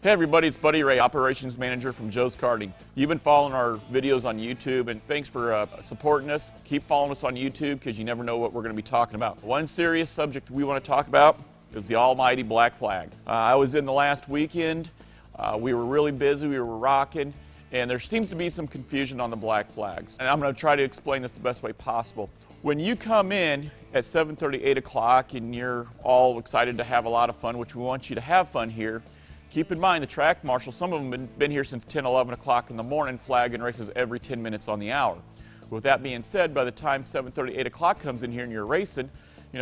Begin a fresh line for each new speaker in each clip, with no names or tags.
Hey everybody, it's Buddy Ray, Operations Manager from Joe's Karting. You've been following our videos on YouTube, and thanks for supporting us. Keep following us on YouTube because you never know what we're going to be talking about. One serious subject we want to talk about is the almighty black flag. I was in the last weekend. We were really busy, we were rocking, and there seems to be some confusion on the black flags. And I'm going to try to explain this the best way possible. When you come in at 7:30, 8 o'clock, and you're all excited to have a lot of fun, which we want you to have fun here, keep in mind the track marshals, some of them have been here since 10, 11 o'clock in the morning, flagging races every 10 minutes on the hour. With that being said, by the time 7:30, 8 o'clock comes in here and you're racing,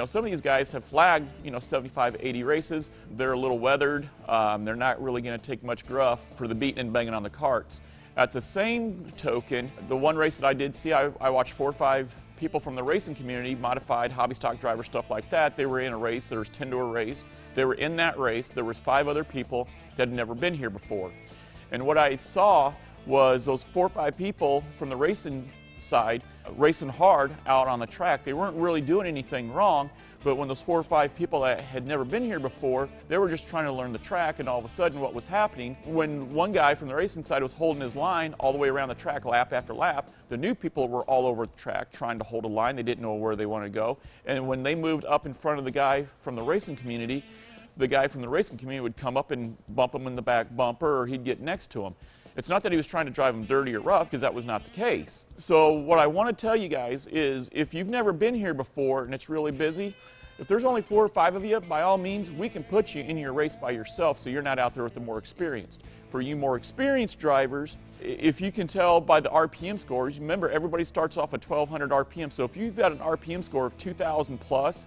some of these guys have flagged, 75, 80 races. They're a little weathered. They're not really going to take much gruff for the beating and banging on the carts. At the same token, the one race that I did see, I watched 4 or 5 people from the racing community, modified, hobby stock driver, stuff like that. They were in a race. There was 10 to a race. They were in that race. There was 5 other people that had never been here before. And what I saw was those 4 or 5 people from the racing side racing hard out on the track. They weren't really doing anything wrong, but when those 4 or 5 people that had never been here before, they were just trying to learn the track, and all of a sudden what was happening, when one guy from the racing side was holding his line all the way around the track lap after lap, the new people were all over the track trying to hold a line. They didn't know where they wanted to go, and when they moved up in front of the guy from the racing community, the guy from the racing community would come up and bump him in the back bumper, or he'd get next to him. It's not that he was trying to drive him dirty or rough, because that was not the case. So what I want to tell you guys is, if you've never been here before and it's really busy, if there's only 4 or 5 of you, by all means, we can put you in your race by yourself so you're not out there with the more experienced. For you more experienced drivers, if you can tell by the RPM scores, remember everybody starts off at 1200 RPM, so if you've got an RPM score of 2000 plus,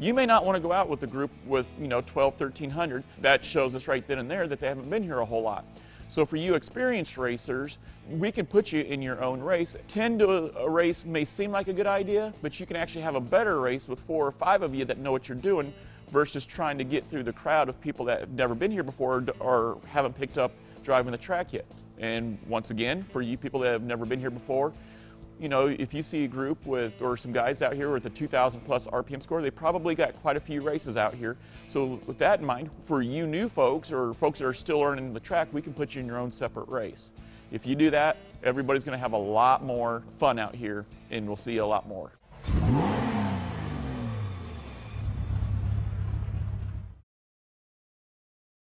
you may not want to go out with a group with 12, 1300. That shows us right then and there that they haven't been here a whole lot. So for you experienced racers, we can put you in your own race. 10 to a race may seem like a good idea, but you can actually have a better race with 4 or 5 of you that know what you're doing versus trying to get through the crowd of people that have never been here before or haven't picked up driving the track yet. And once again, for you people that have never been here before, if you see a group or some guys out here with a 2000 plus RPM score, they probably got quite a few races out here. So with that in mind, for you new folks or folks that are still learning the track, we can put you in your own separate race. If you do that, everybody's going to have a lot more fun out here, and we'll see you a lot more.